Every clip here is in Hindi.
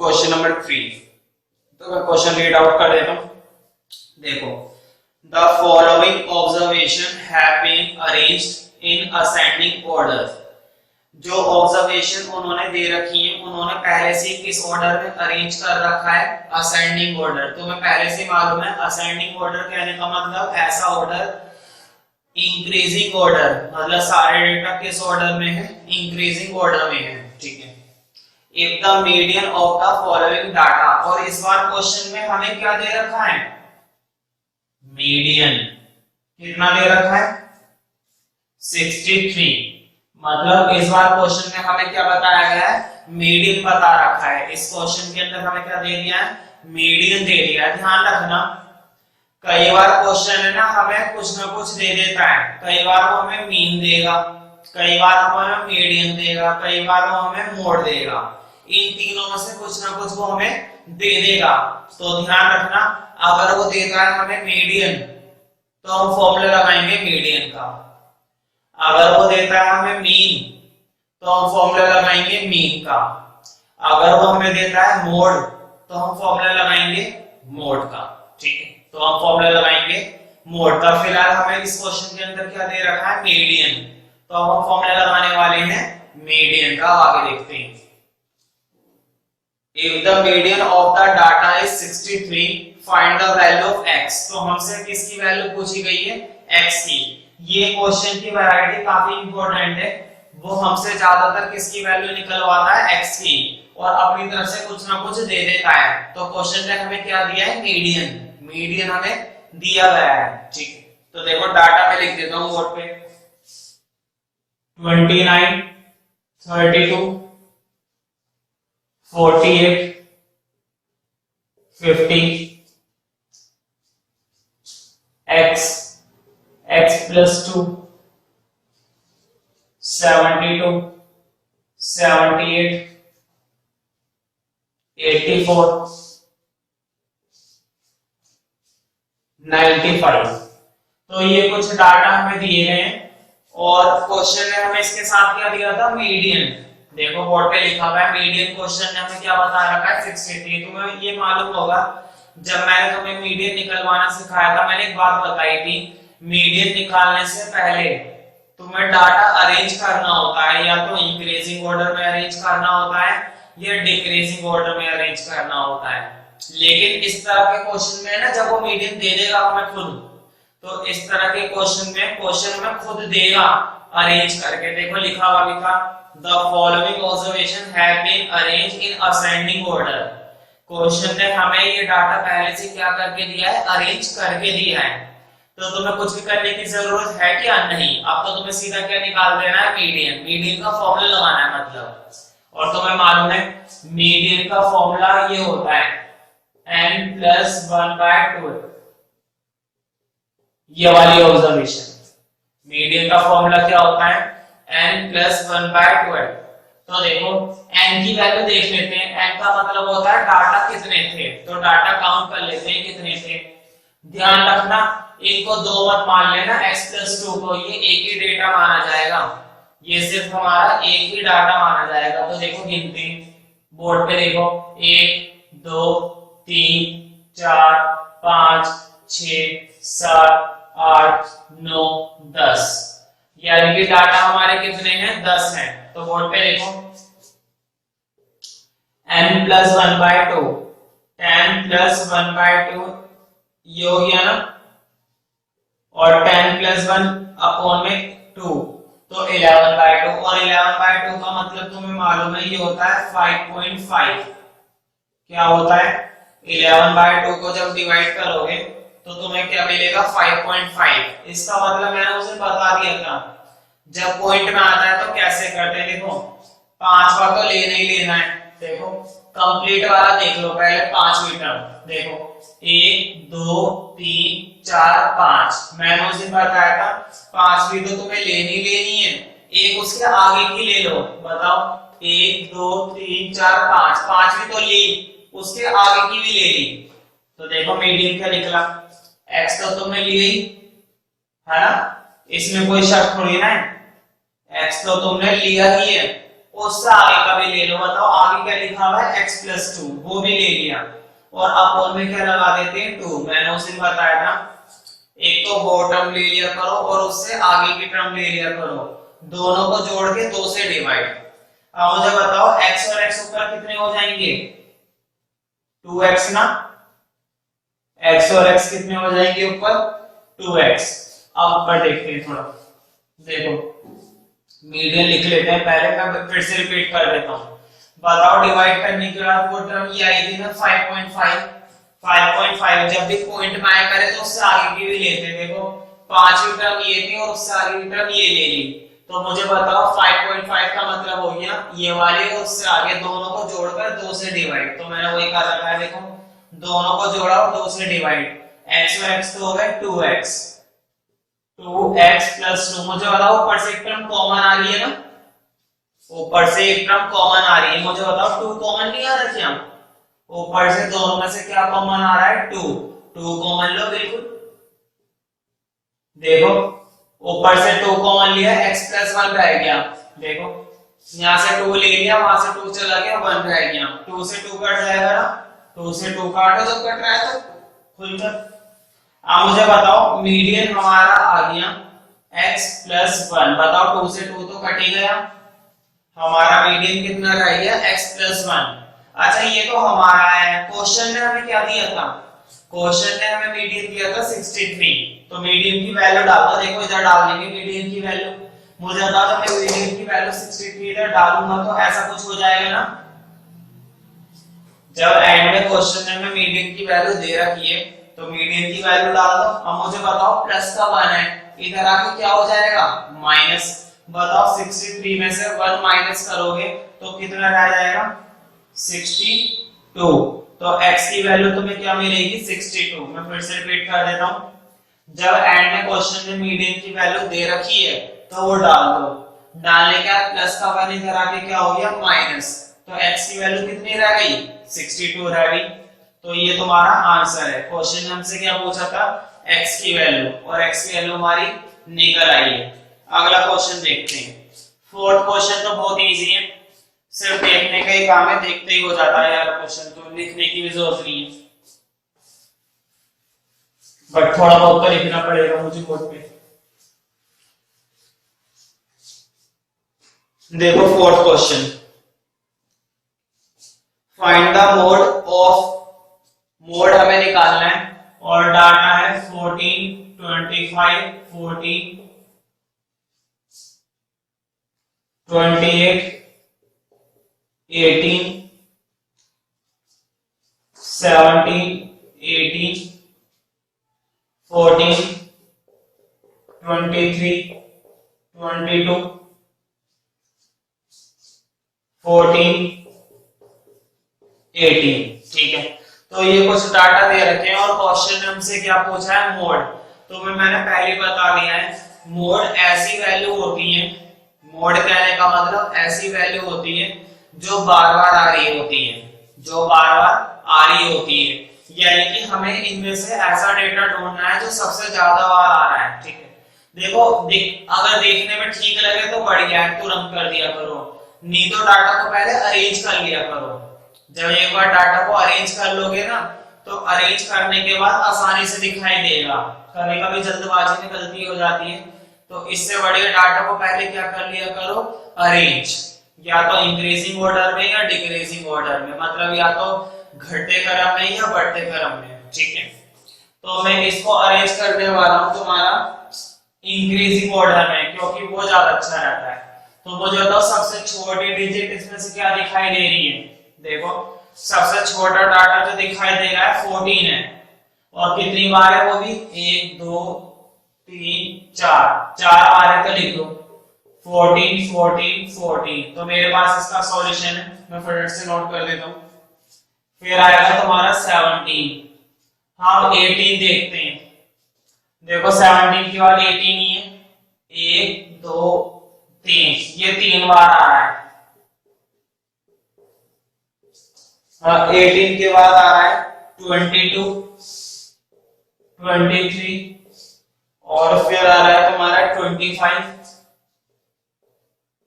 Question number 3। तो मैं क्वेश्चन रीड आउट कर देता हूं। देखो, the following observation have been arranged in ascending order. जो ऑब्जर्वेशन उन्होंने दे रखी है उन्होंने पहले से किस ऑर्डर में अरेंज कर रखा है, असेंडिंग ऑर्डर। तो मैं पहले से मालूम है असेंडिंग ऑर्डर कहने का मतलब ऐसा ऑर्डर, इंक्रीजिंग ऑर्डर मतलब सारे डेटा किस ऑर्डर में है, इंक्रीजिंग ऑर्डर में है। ठीक है। If the median of the following data, और इस बार क्वेश्चन में हमें क्या दे रखा है, मीडियन। कितना दे रखा है, 63। मतलब इस बार क्वेश्चन में हमें क्या बताया गया है, मीडियन बता रखा है। इस क्वेश्चन के अंदर हमें क्या दे दिया है, मीडियन दे दिया है। ध्यान रखना, कई बार क्वेश्चन है ना हमें कुछ ना कुछ दे देता है। कई बार वो हमें मीन देगा, कई बार हमें मीडियन देगा, कई बार वो हमें मोड देगा। इन तीनों में से कुछ ना कुछ वो हमें दे देगा। तो ध्यान रखना, अगर वो देता है हमें मीडियन तो हम फॉर्मूला लगाएंगे मीडियन का। अगर वो देता है हमें मीन तो हम फॉर्मूला लगाएंगे मीन का। अगर वो हमें देता है मोड तो हम फॉर्मूला लगाएंगे मोड का। ठीक है, तो हम फॉर्मूला लगाएंगे मोड का। फिलहाल हमें इस क्वेश्चन के अंदर क्या दे रखा है, मीडियन, तो हम फॉर्मूला लगाने वाले हैं मीडियन का। आगे देखते हैं। If the median of the data is 63, find the value of x। तो हमसे किसकी वैल्यू पूछी गई है, x की। ये क्वेश्चन की वैरायटी काफी इंपॉर्टेंट है। वो हमसे ज्यादातर किसकी वैल्यू निकलवाता है, x की, और अपनी तरफ से कुछ ना कुछ दे देता है। तो क्वेश्चन में हमें क्या दिया है, मीडियन। मीडियन हमें दिया गया है। ठीक है, तो देखो डाटा में लिख देता हूं बोर्ड पे। 29, 32, 48, 50, x plus 2, 72, 78, 84, 95। तो ये कुछ डाटा हमें दिए गए हैं और क्वेश्चन में हमें इसके साथ क्या दिया था, मीडियन। देखो बोर्ड पे लिखा हुआ है मीडियन। क्वेश्चन ने हमें क्या बता रखा है, 63। तुम्हें ये मालूम होगा जब मैंने तुम्हें मीडियन निकलवाना सिखाया था, मैंने एक बात बताई थी, मीडियन निकालने से पहले तुम्हें डाटा अरेंज करना होता है, या तो इंक्रीजिंग ऑर्डर में अरेंज करना होता है या डिक्रीजिंग ऑर्डर में अरेंज करना होता है। लेकिन इस तरह के क्वेश्चन में ना जब वो मीडियन दे देगा हमें खुद, तो इस तरह के क्वेश्चन में खुद देगा अरेंज करके। देखो लिखा हुआ भी था, the following observation have been arranged in ascending order। Question ने हमें ये डाटा पहले से क्या करके दिया है, अरेंज करके दिया है। तो तुम्हें कुछ भी करने की जरूरत है क्या, नहीं। अब तो तुम्हें सीधा क्या निकाल देना है, मीडियन। मीडियन का फॉर्मूला लगाना है मतलब। और तुम्हें मालूम है मीडियन का फॉर्मूला ये होता है n plus 1/2। ये वाली ऑब्जर्वेशन मीडियन का फॉर्मूला क्या होता है, n plus 1/2। तो देखो n की वैल्यू देख लेते हैं। n का मतलब होता है डाटा कितने थे, तो डाटा काउंट कर लेते हैं कितने थे। ध्यान रखना, इनको दो मत मान लेना, x plus 2 को, ये एक ही डेटा माना जाएगा। ये सिर्फ हमारा एक ही डाटा माना जाएगा। तो देखो गिनती बोर्ड पे देखो, 1 2 3 4 5 6 7 8 9 10, यानी कि डाटा हमारे कितने हैं, 10 हैं। तो बोर्ड पे देखो n plus 1/2, 10 plus 1/2 ये हो गया ना, और 10 plus 1 अपॉन में 2 तो 11/2। और 11/2 का मतलब तुम्हें मालूम है ये होता है 5.5। क्या होता है, 11/2 को जब डिवाइड करोगे तो तुम्हें क्या मिलेगा, 5.5। इसका मतलब मैंने उसे बता दिया था, जब पॉइंट में आता है तो कैसे करते हैं। देखो 5 का तो लेना ही लेना है। देखो कंप्लीट वाला देख लो पहले, 5वीं टर्म देखो, 1 2 3 4 5। मैंने उस दिन बताया था 5वीं तो तुम्हें लेनी है, एक उसके आगे की ले लो। बताओ 1 2 3 4 5, 5वीं तो ली, उसके आगे की भी ले ली। तो देखो मीडियन क्या निकला, x तो तुमने ली ही है ना, इसमें कोई शक थोड़ी ना है। x तो तुमने लिया ही है, उससे आगे का भी ले लो। बताओ आगे क्या लिखा हुआ है x+2, वो भी ले लिया और अपोन में क्या लगा देते हैं 2। मैंने उस दिन बताया था एक तो वो टर्म ले लिया करो और उससे आगे की टर्म ले लिया करो, दोनों को जोड़ के 2 से डिवाइड। अब मुझे बताओ x और x ऊपर कितने हो जाएंगे 2x ना, x और x कितने हो जाएंगे ऊपर 2x। अब ऊपर देखते हैं थोड़ा, देखो मीडियन लिख लेते हैं पहले, मैं फिर से रिपीट कर देता हूँ। बताओ डिवाइड करने के बाद वो टर्म ये आई थी ना 5.5, जब भी पॉइंट में आया करे तो उससे आगे की भी लेते हैं। देखो पांचवी टर्म ये थी और उससे आगे की टर्म ये ले ली, तो मुझे बताओ 5.5 का मतलब हो गया ये वाले और उससे आगे दोनों को जोड़कर 2 से डिवाइड। तो मैंने वही कहा था, देखो दोनों को जोड़ा और 2 से डिवाइड, x और x तो हो गए 2x, 2x+2। मुझे बताओ ऊपर से एक टर्म कॉमन आ रही है ना, ऊपर से एक टर्म कॉमन आ रही है, मुझे बताओ 2 कॉमन नहीं आ रहा क्या? ऊपर से दोनों में से क्या कॉमन आ रहा है 2 कॉमन लो बिल्कुल। देखो ऊपर से 2 कॉमन लिया, x+1 रह गया। देखो यहां से 2 ले लिया, वहां से 2 चला गया, 1 रह गया। 2 से 2 कट जाएगा ना, 2 से 2 काटो जब कट रहा है तो खुलकर। अब मुझे बताओ मीडियन हमारा आ गया x+1। बताओ 2 से 2 तो कट ही गया, हमारा मीडियन कितना रह गया x+1। अच्छा ये तो हमारा है, क्वेश्चन ने हमें क्या दिया था? क्वेश्चन ने हमें मीडियन दिया था 63, तो मीडियन की वैल्यू डालो। देखो इधर डाल देंगे मीडियन की वैल्यू, मुझे बता दो मैं मीडियन की वैल्यू 63 इधर डालूंगा तो ऐसा कुछ हो जाएगा ना। जब एंड में क्वेश्चन ने हमें मीडियन की वैल्यू दे रखी है तो मीडियन की वैल्यू डाल दो। अब मुझे बताओ प्लस का 1 है, इधर आके क्या हो जाएगा माइनस। बताओ 63 में से 1 माइनस करोगे तो कितना रह जाएगा 62। तो x की वैल्यू तुम्हें क्या मिलेगी 62। मैं फिर से रिपीट कर देता हूं, जब एंड में क्वेश्चन ने मीडियन की वैल्यू दे रखी है तो वो डाल दो। डालने के बाद प्लस का 1 इधर आके क्या हो गया माइनस, तो x की वैल्यू कितनी रह गई 62 रह गई। तो ये तुम्हारा आंसर है। क्वेश्चन ने हमसे क्या पूछा था x की वैल्यू, और x की वैल्यू हमारी निकल आई है। अगला क्वेश्चन देखते हैं। फोर्थ क्वेश्चन तो बहुत इजी है, सिर्फ देखने का ही काम है, देखते ही हो जाता है यार क्वेश्चन, तो लिखने की भी जरूरत नहीं है, बट थोड़ा बहुत तो लिखना पड़ेगा मुझे बोर्ड पे। देखो fourth question, find the mode of, mode हमें निकालना है और डाटा है 14, 25, 40, 28, 18, 17, 18, 14, 23, 22, 14, 18। ठीक है, तो ये कुछ डाटा दे रखे हैं और क्वेश्चन ने हमसे क्या पूछा है मोड। तो मैंने पहले बता दिया है, मोड ऐसी वैल्यू होती है, मोड कहने का मतलब ऐसी वैल्यू होती है जो बार बार आ रही होती है, जो बार बार आ रही होती है। यानी कि हमें इनमें से ऐसा डेटा ढूंढना है जो सबसे ज्यादा बार आ रहा है। ठीक है, देखो अगर देखने में ठीक लगे तो बढ़िया है, तुरंत कर दिया करो, नहीं तो डाटा को पहले अरेंज कर लिया करो। जब एक बार डाटा को अरेंज कर लोगे ना तो अरेंज करने के बाद आसानी से दिखाई देगा। कभी कभी जल्दबाजी में गलती हो जाती है, तो इससे बढ़िया डाटा को पहले क्या कर लिया करो अरेंज, या तो इंक्रीजिंग ऑर्डर में या डिक्रीजिंग ऑर्डर में, मतलब या तो घटते क्रम में या बढ़ते क्रम में। ठीक है, तो मैं इसको अरेंज करने वाला हूं तुम्हारा इंक्रीजिंग ऑर्डर में, क्योंकि वो ज्यादा अच्छा रहता है। तो मुझे बताओ सबसे छोटी डिजिट इसमें से क्या दिखाई दे रही है? देखो सबसे छोटा डाटा जो दिखाई दे रहा है 14 है, और कितनी बार है वो भी 1 2 3 4 बार है, तो लिख दो 14 14 14। तो मेरे पास इसका सॉल्यूशन है, मैं फटाफट से नोट कर देता हूं। फिर आएगा तुम्हारा 17। हम 18 देखते हैं, देखो 17 के बाद 18 ही है, 1 2 3, ये 3 बार आ रहा है। 18 के बाद आ रहा है 22, 23 और फिर आ रहा है तुम्हारा 25,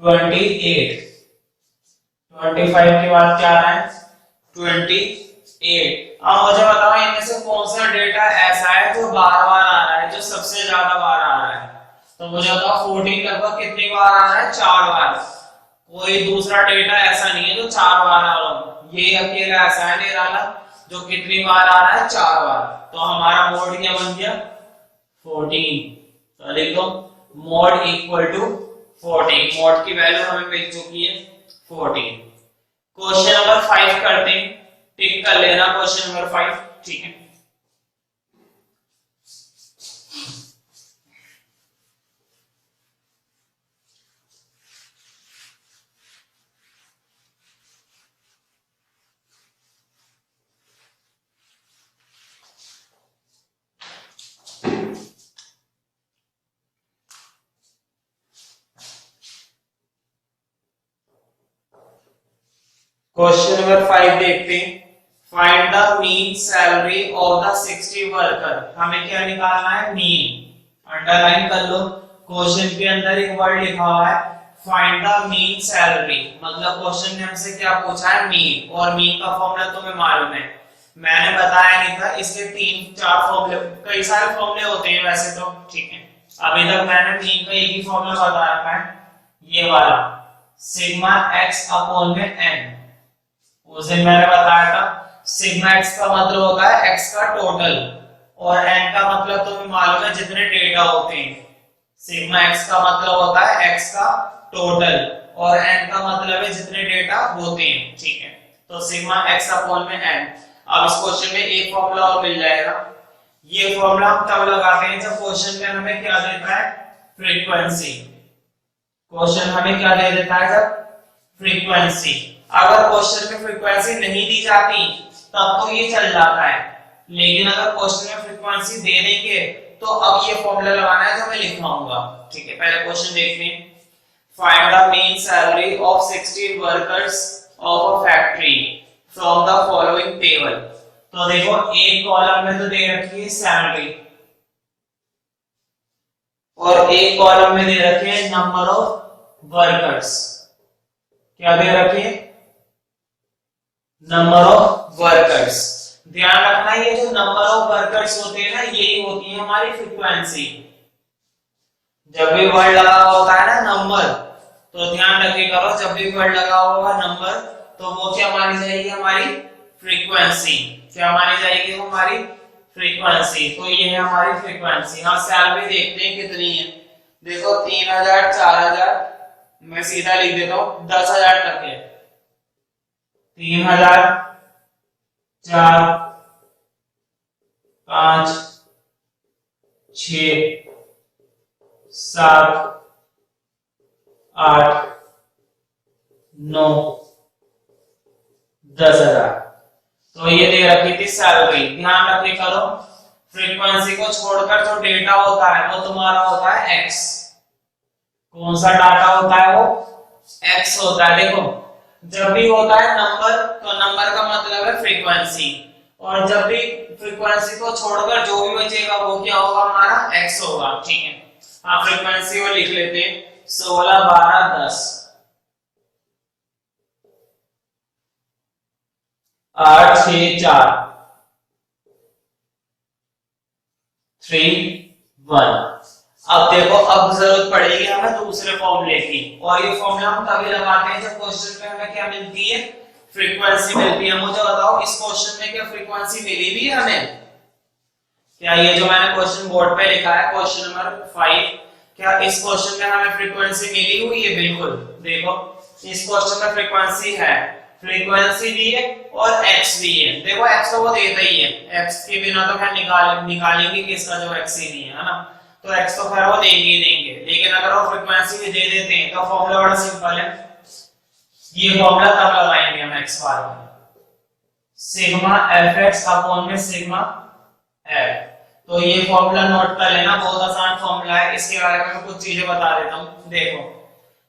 28। 25 के बाद क्या आ रहा है 28। अब मुझे बताओ इनमें से कौन सा डेटा ऐसा है जो बार बार आ रहा है, जो सबसे ज्यादा बार आ रहा है। तो मुझे बताओ 14 लगभग कितनी बार आ रहा है, 4 बार। कोई दूसरा डेटा ऐसा नहीं है जो 4 बार आ रहा हो, ये अकेला ऐसा है निराला जो कितनी बार आ रहा है, 4 बार। तो हमारा मोड क्या बन गया 14। तो लिख दो मोड इक्वल टू 14। मोड की वैल्यू हमें मिल चुकी है 14। क्वेश्चन नंबर 5 करते हैं, टिक कर लेना क्वेश्चन नंबर 5, ठीक है। क्वेश्चन नंबर 5 देखते हैं। Find the mean salary of the 60 worker. हमें क्या निकालना है, मीन। अंडरलाइन कर लो, क्वेश्चन के अंदर एक वर्ड लिखा हुआ है फाइंड द मीन सैलरी, मतलब क्वेश्चन ने हमसे क्या पूछा है, मीन। और मीन का फॉर्मूला तुम्हें मालूम है, मैंने बताया नहीं था। इसके 3-4 फॉर्मूले, कई सारे फॉर्मूले होते हैं वैसे तो, ठीक है। अभी तक मैंने मीन का एक ही फॉर्मूला बता रखा है, ये वाला सिग्मा एक्स अपॉन में एन। उस दिन मैंने बताया था सिग्मा एक्स का मतलब होता है एक्स का टोटल, और एन का मतलब तुम्हें मालूम है जितने डेटा होते हैं। सिग्मा एक्स का मतलब होता है एक्स का टोटल, और एन का मतलब है जितने डेटा होते हैं, ठीक है। तो सिग्मा एक्स अपॉन में एन। अब इस क्वेश्चन में एक फॉर्मूला और मिल जाएगा। ये फॉर्मूला हम तब लगाते हैं जब क्वेश्चन में हमें क्या देता है, फ्रीक्वेंसी। क्वेश्चन हमें क्या दे देता है, जब फ्रीक्वेंसी। अगर क्वेश्चन में फ्रीक्वेंसी नहीं दी जाती तब तो ये चल जाता है, लेकिन अगर क्वेश्चन में फ्रीक्वेंसी दे देंगे तो अब ये फॉर्मूला लगाना है जो मैं लिखवाऊंगा, ठीक है। पहले क्वेश्चन देखते हैं। Find the mean salary of 60 workers of a factory from the following table. तो देखो एक कॉलम में तो दे रखी है सैलरी, और एक कॉलम में दे रखे हैं नंबर ऑफ वर्कर्स। क्या दे रखे हैं, नंबर ऑफ वर्कर्स। ध्यान रखना ये जो नंबर ऑफ वर्कर्स होते हैं ना, यही होती है हमारी फ्रीक्वेंसी। जब भी वर्ड लगा होता है ना नंबर, तो ध्यान रखे करो, जब भी वर्ड लगा होगा नंबर तो वो क्या मानी जाएगी, हमारी फ्रीक्वेंसी। क्या मानी जाएगी, हमारी फ्रीक्वेंसी। तो ये है हमारी फ्रीक्वेंसी। हाँ सैलरी देखते हैं कितनी है, देखो 3000, 4000, मैं सीधा लिख देता हूं 10,000 तक है। 3000, 4, 5, 6, 7, 8, 9, 10,000। तो ये दे रखी थी सैलरी। ध्यान रखे करो, फ्रीक्वेंसी को छोड़कर जो डेटा होता है वो तुम्हारा होता है एक्स। कौन सा डाटा होता है, वो एक्स होता है। देखो जब भी होता है नंबर, तो नंबर का मतलब है फ्रीक्वेंसी, और जब भी फ्रीक्वेंसी को छोड़कर जो भी बचेगा वो क्या होगा, हमारा एक्स होगा, ठीक है। हाँ फ्रीक्वेंसी को लिख लेते हैं 16, 12, 10, 8, 6, 4, 3, 1। अब देखो अब जरूरत पड़ेगी हमें दूसरे फॉर्मूले की, और ये फॉर्मूला हम तभी लगाते हैं जब क्वेश्चन में हमें क्या मिलती है, फ्रीक्वेंसी मिलती है। मुझे बताओ इस क्वेश्चन में क्या फ्रीक्वेंसी मिली भी है हमें, क्या ये जो मैंने क्वेश्चन बोर्ड पे लिखा है क्वेश्चन नंबर 5, क्या इस क्वेश्चन में हमें फ्रीक्वेंसी मिली हुई है? बिल्कुल। देखो इस क्वेश्चन में फ्रीक्वेंसी है, फ्रीक्वेंसी भी है और एक्स भी है। देखो एक्स तो वो देता ही है, एक्स के बिना तो खैर निकालेंगे कि इसका जो एक्स ही नहीं है ना, तो एक्स तो खैर वो देंगे ही देंगे। लेकिन अगर वो फ्रीक्वेंसी भी दे देते हैं तो फॉर्मूला बड़ा सिंपल है। ये फॉर्मूला तब लगाएंगे हम एक्स बार में, सिग्मा एफ एक्स अपॉन में सिग्मा एफ। तो ये फॉर्मूला नोट कर लेना, बहुत आसान फॉर्मूला है। इसके बारे में कुछ चीजें बता देता हूं। देखो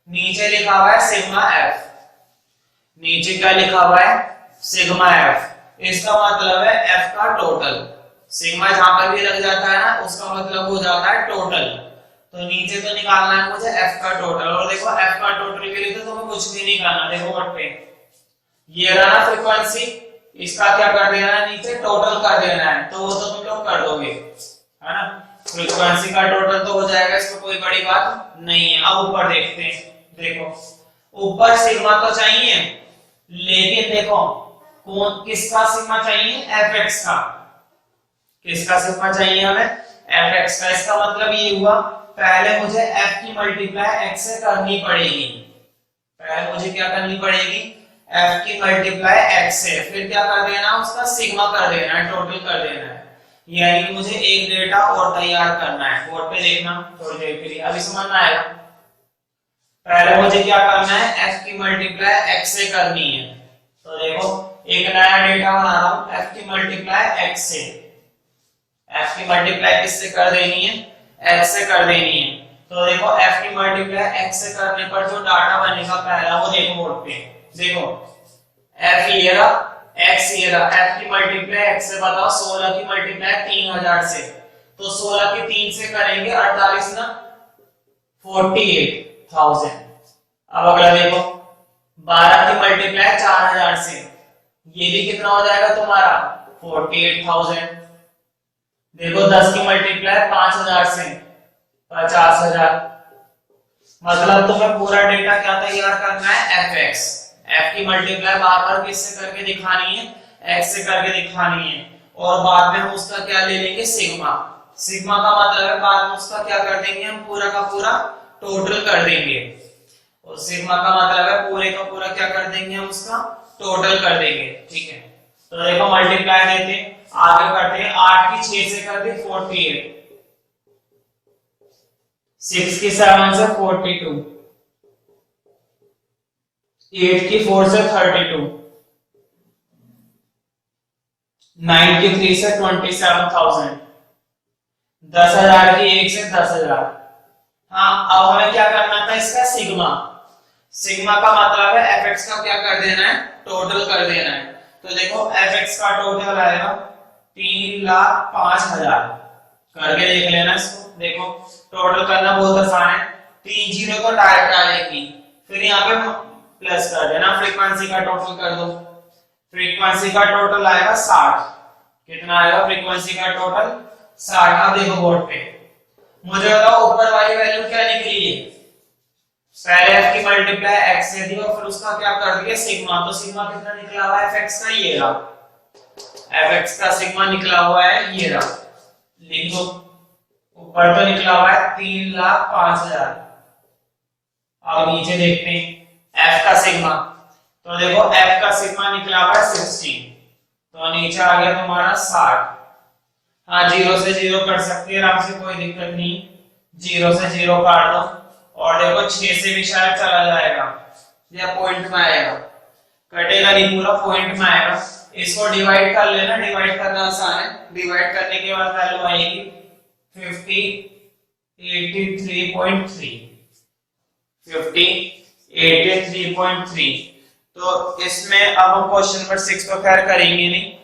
नीचे लिखा हुआ है सिग्मा एफ, नीचे क्या लिखा हुआ है, सिग्मा एफ। इसका मतलब है एफ का टोटल। सिग्मा जहां पर भी लग जाता है ना उसका मतलब हो जाता है टोटल। तो नीचे तो निकालना है मुझे एफ का टोटल, और देखो एफ का टोटल के लिए तो तुम्हें कुछ भी नहीं करना। देखो बोर्ड पे ये रहा ना फ्रीक्वेंसी, इसका क्या कर देना है नीचे टोटल कर देना है, तो वो तो तुम लोग कर दोगे है ना। फ्रीक्वेंसी का टोटल तो हो जाएगा, इसमें कोई बड़ी बात नहीं है। अब ऊपर देखते हैं, देखो ऊपर सिग्मा तो चाहिए, लेकिन देखो कौन किसका सिग्मा चाहिए, fx का। किसका सिग्मा चाहिए हमें, fx का। इसका मतलब ये हुआ पहले मुझे f की मल्टीप्लाई x से करनी पड़ेगी, पहले मुझे क्या करनी पड़ेगी, f की मल्टीप्लाई x से, फिर क्या कर देना, उसका सिग्मा कर देना है, टोटल कर देना है। यानी मुझे एक डेटा और तैयार करना है, बोर्ड पे देखना थोड़ी देर के लिए, अभी समझ में आएगा। पहले मुझे क्या करना है, f की मल्टीप्लाई x से करनी है। तो देखो एक नया डेटा बना रहा हूं, f की मल्टीप्लाई x से, f की मल्टीप्लाई किससे कर देनी है, x से कर देनी है। तो देखो f की मल्टीप्लाई x से करने पर जो डाटा बनेगा पहला, वो देखो बोर्ड पे, देखो f ये रहा, x ये रहा, f की मल्टीप्लाई x से बताओ, 16 की मल्टीप्लाई 3000 से, तो 16 की 3 से करेंगे 48 ना 48,000। अब अगला देखो 12 की मल्टीप्लाई 4000 से, ये भी कितना हो जाएगा तुम्हारा 48,000। देखो 10 की मल्टीप्लाई 5000 से 50,000। मतलब तुम्हें पूरा डेटा क्या तैयार करना है, fx, f की मल्टीप्लाई बार बार किससे करके दिखानी है, x से करके दिखानी है, और बाद में हम उसका क्या ले लेंगे, सिग्मा। सिग्मा का मतलब है बाद में उसका क्या कर देंगे, हम पूरा का पूरा टोटल कर देंगे, और सिग्मा का मतलब है पूरे का पूरा क्या कर देंगे, हम उसका टोटल कर देंगे। ठीक है, तो देखो मल्टीप्लाई देते हैं, आगे करते हैं, 8 की 6 से कर दी 48, 6 की 7 से 42, 8 की 4 से 32, 9 की 3 से 27,000, 10,000 की 1 से 10,000। हाँ, अब हमें क्या करना था, इसका सिग्मा। सिग्मा का मतलब है fx का क्या कर देना है, टोटल कर देना है। तो देखो fx का टोटल आएगा 3,05,000, करके देख लेना इसको। देखो टोटल करना बहुत आसान है, 3 जीरो तो डायरेक्ट डालेंगी, फिर यहाँ पे प्लस कर देना, फ्रीक्वेंसी का टोटल कर दो। फ्रीक्वेंसी का टोटल आएगा 60। कितना आएगा फ्रीक्वेंसी का टोटल, 60। अब देखो बोर्ड पे, मुझे बताओ ऊपर वाली वैल्यू क्या निकली है, पहले f की मल्टीप्लाई x से दी और फिर उसका क्या कर दिया, सिग्मा। तो सिग्मा कितना निकला हुआ है, fx का ये रहा, fx का सिग्मा निकला हुआ है ये रहा, लिख दो। ऊपर तो निकला हुआ है 3,05,000। अब नीचे देखते हैं f का सिग्मा, तो देखो f का सिग्मा निकला हुआ है 16, तो नीचे आ गया तुम्हारा 60। हाँ, 0 से 0 कर सकते हैं आराम से, कोई दिक्कत नहीं, 0 से 0 काट दो, और देखो 6 से भी शायद चला जाएगा या पॉइंट में आएगा, कटेगा नहीं, पूरा पॉइंट में आएगा। इसको डिवाइड कर लेना, डिवाइड करना आसान है। डिवाइड करने के बाद वैल्यू आएगी 5083.3। तो इसमें अब हम क्वेश्चन नंबर 6 को खैर करेंगे नहीं,